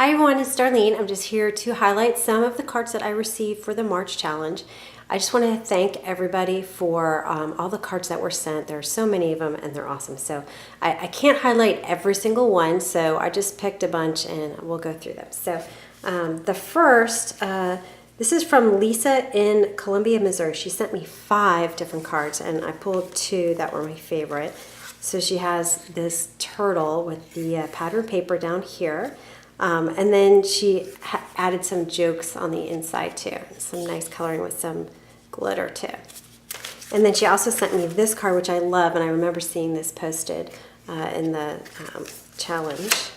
Hi everyone, it's Darlene. I'm just here to highlight some of the cards that I received for the March challenge. I just want to thank everybody for all the cards that were sent. There are so many of them and they're awesome. So I can't highlight every single one, so I just picked a bunch and we'll go through them. So the first, this is from Lisa in Columbia, Missouri. She sent me 5 different cards and I pulled 2 that were my favorite. So she has this turtle with the patterned paper down here. And then she added some jokes on the inside too. Some nice coloring with some glitter too. And then she also sent me this card, which I love, and I remember seeing this posted in the challenge.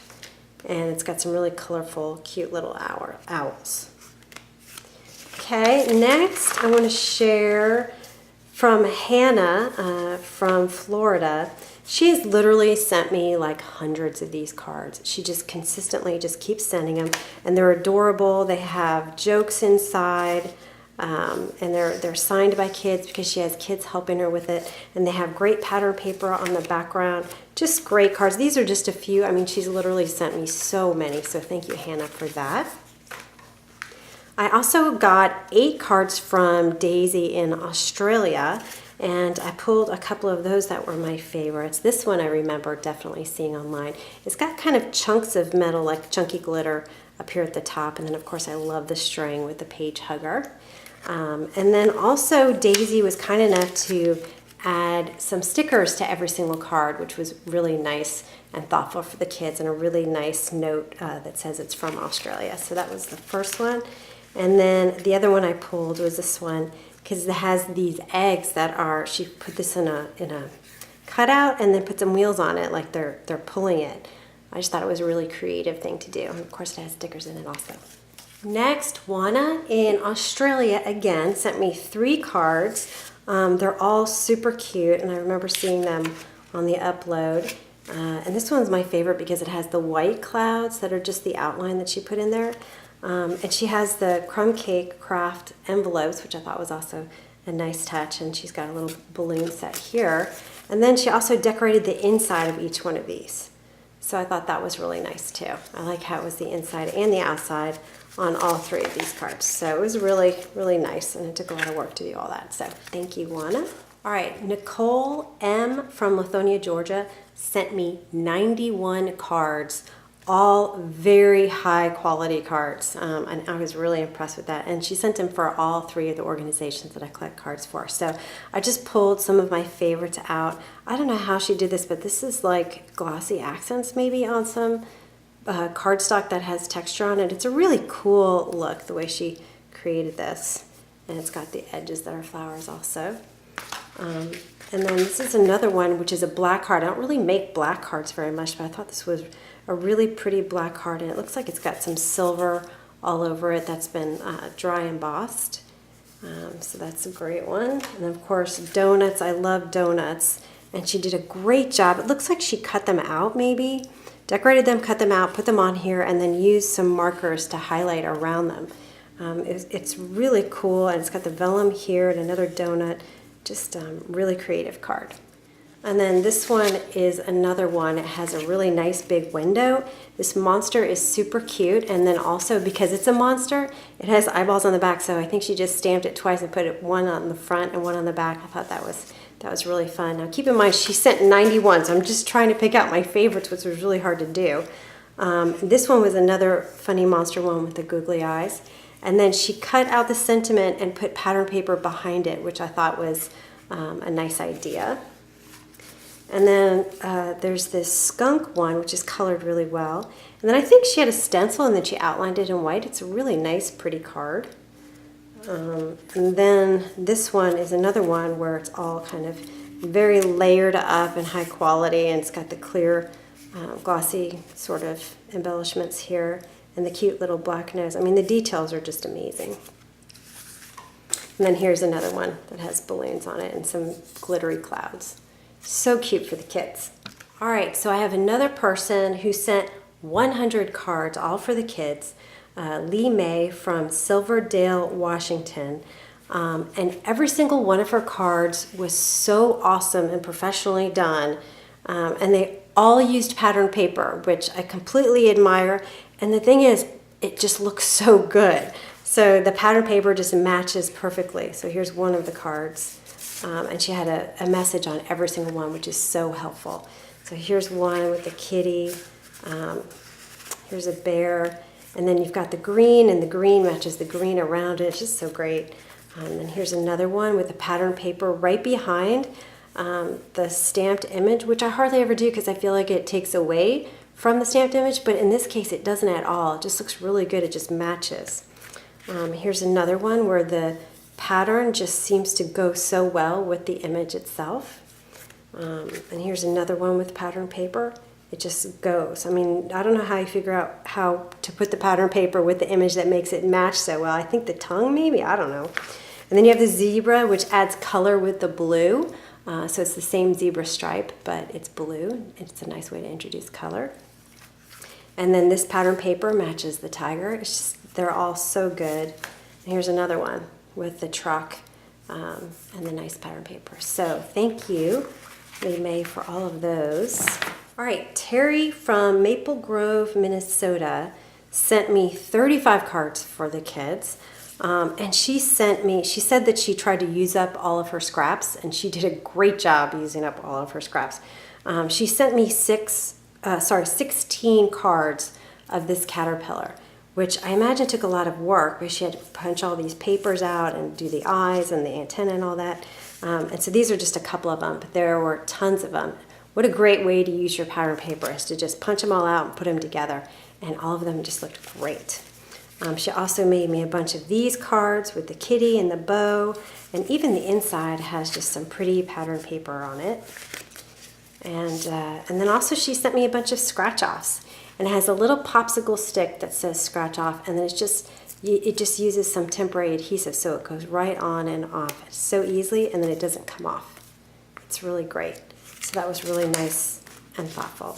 And it's got some really colorful, cute little owls. Okay, next I want to share from Hannah from Florida. She has literally sent me like hundreds of these cards. She just consistently just keeps sending them, and they're adorable. They have jokes inside, and they're signed by kids because she has kids helping her with it, and they have great pattern paper on the background. Just great cards. These are just a few. I mean, she's literally sent me so many, so thank you, Hannah, for that. I also got 8 cards from Daisy in Australia, and I pulled a couple of those that were my favorites. This one I remember definitely seeing online. It's got kind of chunks of metal, like chunky glitter up here at the top, and then of course I love the string with the page hugger. And then also Daisy was kind enough to add some stickers to every single card, which was really nice and thoughtful for the kids, and a really nice note that says it's from Australia. So that was the first one. And then the other one I pulled was this one, because it has these eggs that are, she put this in a cutout and then put some wheels on it like they're pulling it. I just thought it was a really creative thing to do. And of course it has stickers in it also. Next, Juana in Australia again sent me 3 cards. They're all super cute, and I remember seeing them on the upload. And this one's my favorite because it has the white clouds that are just the outline that she put in there. And she has the crumb cake craft envelopes, which I thought was also a nice touch, and she's got a little balloon set here. And then she also decorated the inside of each one of these. So I thought that was really nice too. I like how it was the inside and the outside on all 3 of these cards. So it was really, really nice, and it took a lot of work to do all that. So thank you, Juana. All right, Nicole M. from Lithonia, Georgia sent me 91 cards, all very high quality cards, and I was really impressed with that. And she sent them for all 3 of the organizations that I collect cards for. So I just pulled some of my favorites out. I don't know how she did this, but this is like glossy accents maybe on some cardstock that has texture on it. It's a really cool look the way she created this, and it's got the edges that are flowers also. And then this is another one, which is a black card. I don't really make black cards very much, but I thought this was a really pretty black card, and it looks like it's got some silver all over it that's been dry embossed. So that's a great one. And of course, donuts. I love donuts, and she did a great job. It looks like she cut them out maybe, decorated them, cut them out, put them on here, and then used some markers to highlight around them. It's really cool, and it's got the vellum here and another donut. Just really creative card. And then this one is another one. It has a really nice big window. This monster is super cute, and then also because it's a monster, it has eyeballs on the back, so I think she just stamped it twice and put one on the front and one on the back. I thought that was really fun. Now keep in mind she sent 91, so I'm just trying to pick out my favorites, which was really hard to do. This one was another funny monster one with the googly eyes. And then she cut out the sentiment and put pattern paper behind it, which I thought was a nice idea. And then there's this skunk one, which is colored really well. And then I think she had a stencil and then she outlined it in white. It's a really nice, pretty card. And then this one is another one where it's all kind of very layered up and high quality, and it's got the clear, glossy sort of embellishments here and the cute little black nose. I mean, the details are just amazing. And then here's another one that has balloons on it and some glittery clouds. So cute for the kids. All right, so I have another person who sent 100 cards, all for the kids. Lee May from Silverdale, Washington. And every single one of her cards was so awesome and professionally done. And they all used pattern paper, which I completely admire. And the thing is, it just looks so good. So the pattern paper just matches perfectly. So here's one of the cards. And she had a message on every single one, which is so helpful. So here's one with the kitty. Here's a bear. And then you've got the green, and the green matches the green around it. It's just so great. And then here's another one with the pattern paper right behind the stamped image, which I hardly ever do because I feel like it takes away from the stamped image, but in this case it doesn't at all. It just looks really good. It just matches. Here's another one where the pattern just seems to go so well with the image itself. And here's another one with pattern paper. It just goes. I mean, I don't know how you figure out how to put the pattern paper with the image that makes it match so well. I think the tongue maybe, I don't know. And then you have the zebra, which adds color with the blue. So it's the same zebra stripe, but it's blue. It's a nice way to introduce color. And then this pattern paper matches the tiger. It's just, they're all so good. And here's another one with the truck and the nice pattern paper. So thank you, May, for all of those. All right, Terry from Maple Grove, Minnesota sent me 35 cards for the kids. And she said that she tried to use up all of her scraps, and she did a great job using up all of her scraps. She sent me 16 cards of this caterpillar, which I imagine took a lot of work because she had to punch all these papers out and do the eyes and the antenna and all that. And so these are just a couple of them, but there were tons of them. What a great way to use your pattern paper is to just punch them all out and put them together, and all of them just looked great. She also made me a bunch of these cards with the kitty and the bow, and even the inside has just some pretty pattern paper on it. And then also she sent me a bunch of scratch-offs, and it has a little popsicle stick that says scratch off, and then it just uses some temporary adhesive so it goes right on and off so easily, and then it doesn't come off. It's really great. So that was really nice and thoughtful.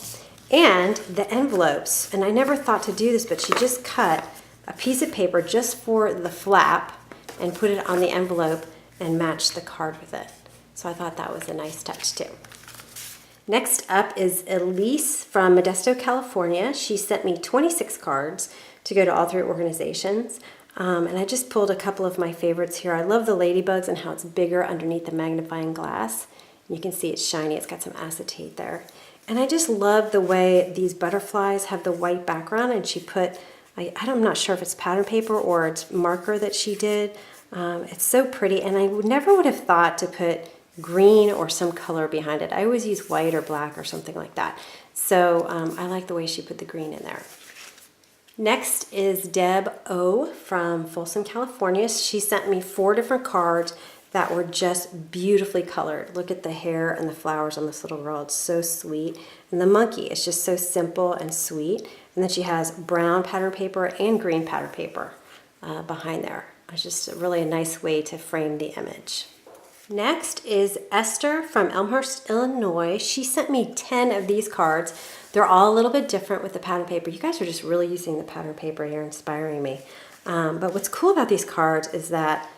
And the envelopes, and I never thought to do this, but she just cut a piece of paper just for the flap and put it on the envelope and matched the card with it. So I thought that was a nice touch too. Next up is Elise from Modesto, California. She sent me 26 cards to go to all 3 organizations. And I just pulled a couple of my favorites here. I love the ladybugs and how it's bigger underneath the magnifying glass. You can see it's shiny. It's got some acetate there. And I just love the way these butterflies have the white background, and she put, I'm not sure if it's pattern paper or it's marker that she did. It's so pretty, and I never would have thought to put green or some color behind it. I always use white or black or something like that. So I like the way she put the green in there. Next is Deb O from Folsom, California. She sent me 4 different cards that were just beautifully colored. Look at the hair and the flowers on this little girl. It's so sweet. And the monkey is just so simple and sweet. And then she has brown pattern paper and green pattern paper behind there. It's just really a nice way to frame the image. Next is Esther from Elmhurst, Illinois. She sent me 10 of these cards. They're all a little bit different with the pattern paper. You guys are just really using the pattern paper here, inspiring me. But what's cool about these cards is that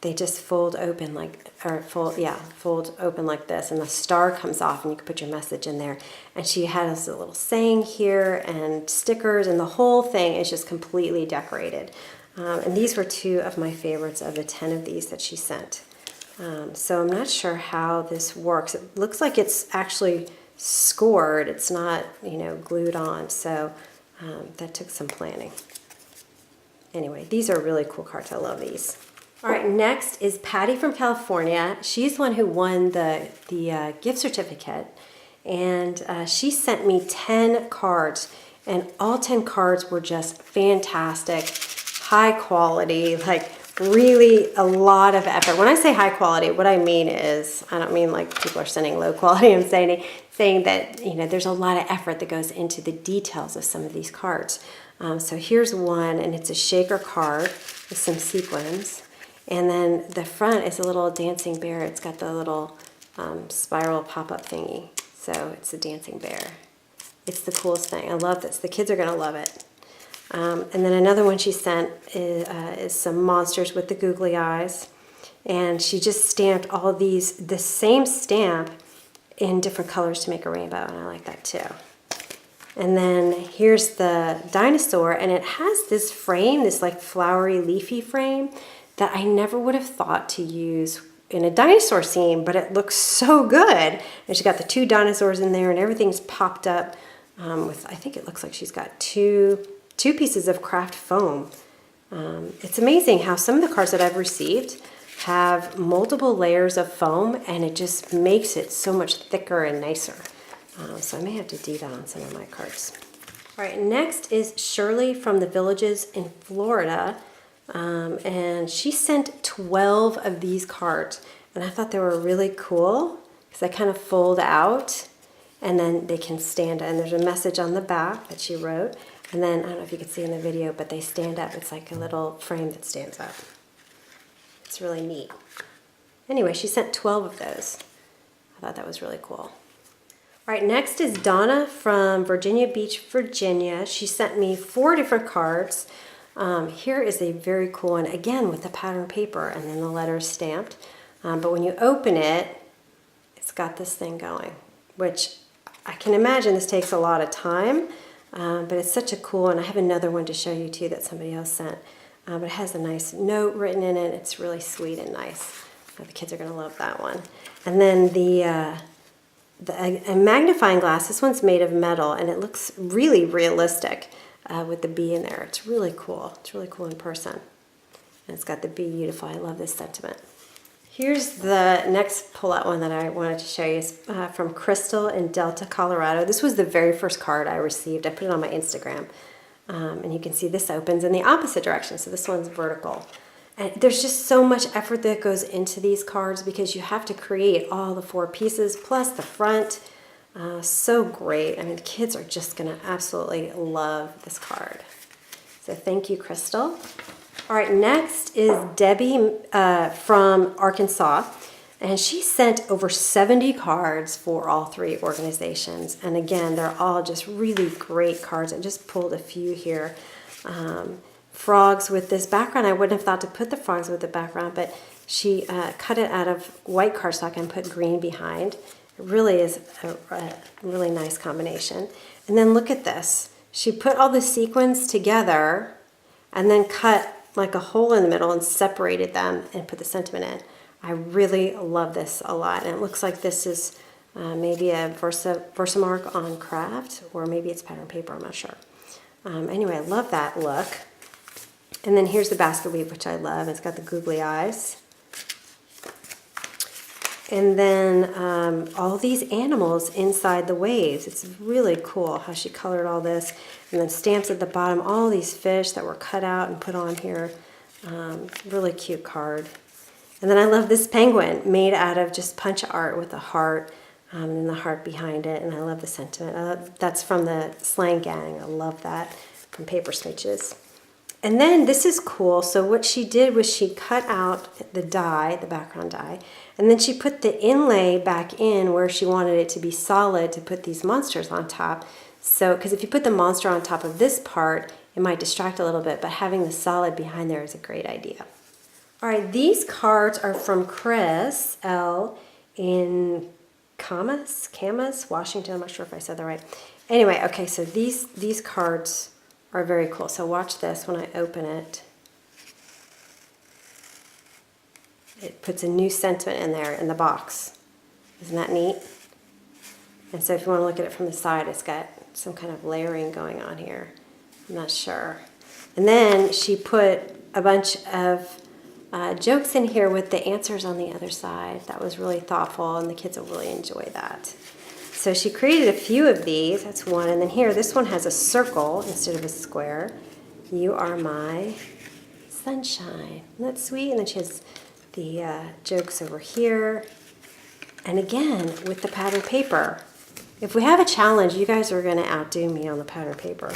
they just fold open fold open like this, and the star comes off, and you can put your message in there. And she has a little saying here and stickers, and the whole thing is just completely decorated. And these were 2 of my favorites of the 10 of these that she sent. So I'm not sure how this works. It looks like it's actually scored. It's not, glued on. So that took some planning. Anyway, these are really cool cards. I love these. All right, next is Patty from California. She's the one who won the gift certificate, and she sent me 10 cards, and all 10 cards were just fantastic, high quality, like really a lot of effort. When I say high quality, what I mean is, I don't mean like people are sending low quality. I'm saying that there's a lot of effort that goes into the details of some of these cards. So here's one, and it's a shaker card with some sequins. And then the front is a little dancing bear. It's got the little spiral pop-up thingy. So it's a dancing bear. It's the coolest thing. I love this. The kids are going to love it. And then another one she sent is some monsters with the googly eyes. And she just stamped all these, the same stamp in different colors to make a rainbow. And I like that too. And then here's the dinosaur, and it has this frame, this like flowery leafy frame that I never would have thought to use in a dinosaur scene, but it looks so good. And she's got the 2 dinosaurs in there, and everything's popped up with, I think it looks like she's got two pieces of craft foam. It's amazing how some of the cards that I've received have multiple layers of foam, and it just makes it so much thicker and nicer. So I may have to do that on some of my cards. All right, next is Shirley from the Villages in Florida. And she sent 12 of these cards, and I thought they were really cool because they kind of fold out and then they can stand, and there's a message on the back that she wrote. And then, I don't know if you can see in the video, but they stand up. It's like a little frame that stands up. It's really neat. Anyway, she sent 12 of those. I thought that was really cool. All right, next is Donna from Virginia Beach, Virginia. She sent me 4 different cards. Here is a very cool one, again with the pattern paper and then the letters stamped. But when you open it, it's got this thing going, which I can imagine this takes a lot of time, but it's such a cool one. I have another one to show you too that somebody else sent. But it has a nice note written in it. It's really sweet and nice. The kids are going to love that one. And then a magnifying glass. This one's made of metal, and it looks really realistic with the bee in there. It's really cool. It's really cool in person. And it's got the bee, beautiful. I love this sentiment. Here's the next pull-out one that I wanted to show you. It's from Crystal in Delta, Colorado. This was the very first card I received. I put it on my Instagram. And you can see this opens in the opposite direction. So this one's vertical. And there's just so much effort that goes into these cards because you have to create all the 4 pieces plus the front. So great. I mean, the kids are just going to absolutely love this card. So thank you, Crystal. All right, next is Debbie from Arkansas. And she sent over 70 cards for all 3 organizations. And again, they're all just really great cards. I just pulled a few here. Frogs with this background. I wouldn't have thought to put the frogs with the background, but she cut it out of white cardstock and put green behind. It really is a really nice combination. And then look at this. She put all the sequins together and then cut like a hole in the middle and separated them and put the sentiment in. I really love this a lot. And it looks like this is maybe a Versamark on craft, or maybe it's pattern paper, I'm not sure. Anyway, I love that look. And then here's the basket weave, which I love. It's got the googly eyes. And then all these animals inside the waves. It's really cool how she colored all this. And then stamps at the bottom, all these fish that were cut out and put on here. Really cute card. And then I love this penguin made out of just punch art with a heart and the heart behind it. And I love the sentiment. That's from the Slang Gang. I love that from Paper Smooches. And then this is cool. So what she did was she cut out the die, the background die, and then she put the inlay back in where she wanted it to be solid to put these monsters on top. So, because if you put the monster on top of this part, it might distract a little bit, but having the solid behind there is a great idea. All right, these cards are from Chris L. in Camas, Washington. I'm not sure if I said that right. Anyway, okay, so these cards are very cool. So watch this when I open it. It puts a new sentiment in there in the box. Isn't that neat? And so if you want to look at it from the side, it's got some kind of layering going on here. I'm not sure. And then she put a bunch of jokes in here with the answers on the other side. That was really thoughtful, and the kids will really enjoy that. So she created a few of these. That's one. And then here, this one has a circle instead of a square. You are my sunshine. Isn't that sweet? And then she has the jokes over here. And again, with the pattern paper. If we have a challenge, you guys are going to outdo me on the pattern paper.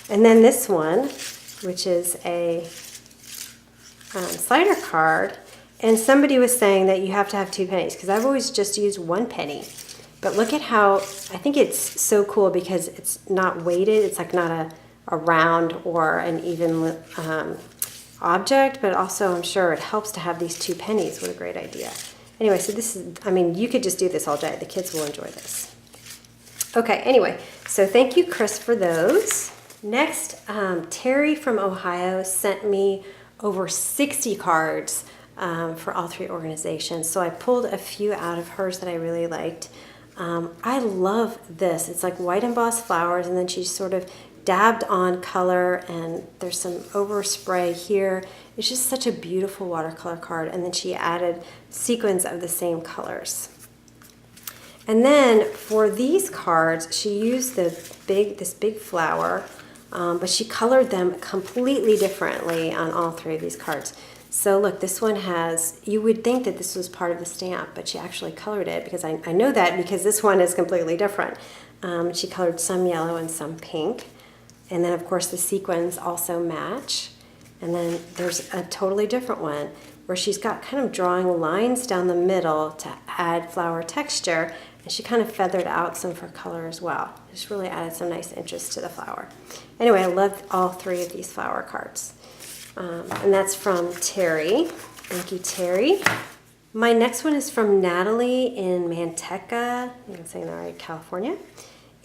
And then this one, which is a cider card. And somebody was saying that you have to have 2 pennies, because I've always just used 1 penny. But look at how, I think it's so cool because it's not weighted. It's like not a round or an even object, but also I'm sure it helps to have these 2 pennies. What a great idea. Anyway, so this is, I mean, you could just do this all day. The kids will enjoy this. Okay, anyway, so thank you, Chris, for those. Next, Terry from Ohio sent me over 60 cards for all three organizations. So I pulled a few out of hers that I really liked. I love this. It's like white embossed flowers, and then she sort of dabbed on color, and there's some overspray here. It's just such a beautiful watercolor card, and then she added sequins of the same colors. And then for these cards, she used this big flower, but she colored them completely differently on all three of these cards. So look, this one has, you would think that this was part of the stamp, but she actually colored it, because I know that because this one is completely different. She colored some yellow and some pink. And then of course the sequins also match. And then there's a totally different one where she's got kind of drawing lines down the middle to add flower texture. And she kind of feathered out some for color as well. Just really added some nice interest to the flower. Anyway, I loved all three of these flower cards. And that's from Terry. Thank you, Terry. My next one is from Natalie in Manteca, I'm saying that right, California.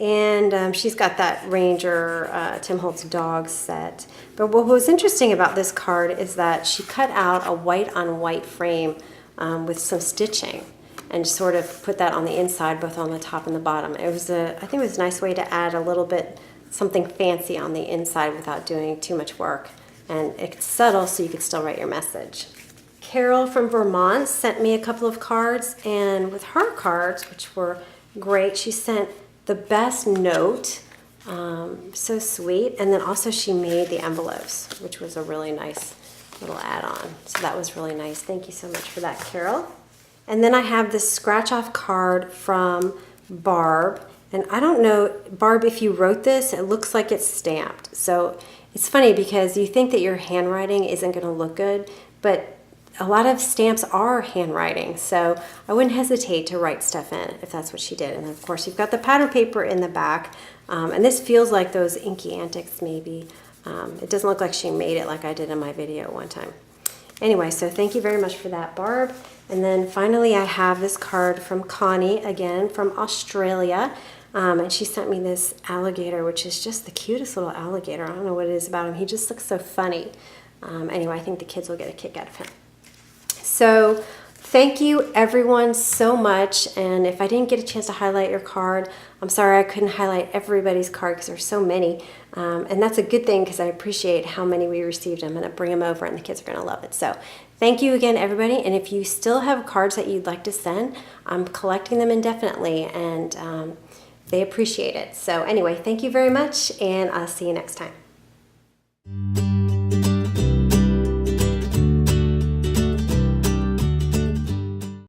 And she's got that Ranger Tim Holtz dog set. But what was interesting about this card is that she cut out a white on white frame with some stitching, and sort of put that on the inside, both on the top and the bottom. It was I think it was a nice way to add a little bit something fancy on the inside without doing too much work. And it's subtle, so you could still write your message. Carol from Vermont sent me a couple of cards, and with her cards, which were great, she sent the best note, so sweet, and then also she made the envelopes, which was a really nice little add-on. So that was really nice. Thank you so much for that, Carol. And then I have this scratch-off card from Barb. And I don't know, Barb, if you wrote this, it looks like it's stamped. So it's funny because you think that your handwriting isn't going to look good, but a lot of stamps are handwriting. So I wouldn't hesitate to write stuff in if that's what she did. And of course, you've got the pattern paper in the back. And this feels like those Inky Antics maybe. It doesn't look like she made it like I did in my video one time. Anyway, so thank you very much for that, Barb. And then finally, I have this card from Connie, again, from Australia. And she sent me this alligator, which is just the cutest little alligator. I don't know what it is about him. He just looks so funny. Anyway, I think the kids will get a kick out of him. So thank you, everyone, so much. And if I didn't get a chance to highlight your card, I'm sorry I couldn't highlight everybody's card because there's so many. And that's a good thing because I appreciate how many we received. I'm going to bring them over and the kids are going to love it. So thank you again, everybody. And if you still have cards that you'd like to send, I'm collecting them indefinitely, and they appreciate it. So anyway, thank you very much, and I'll see you next time.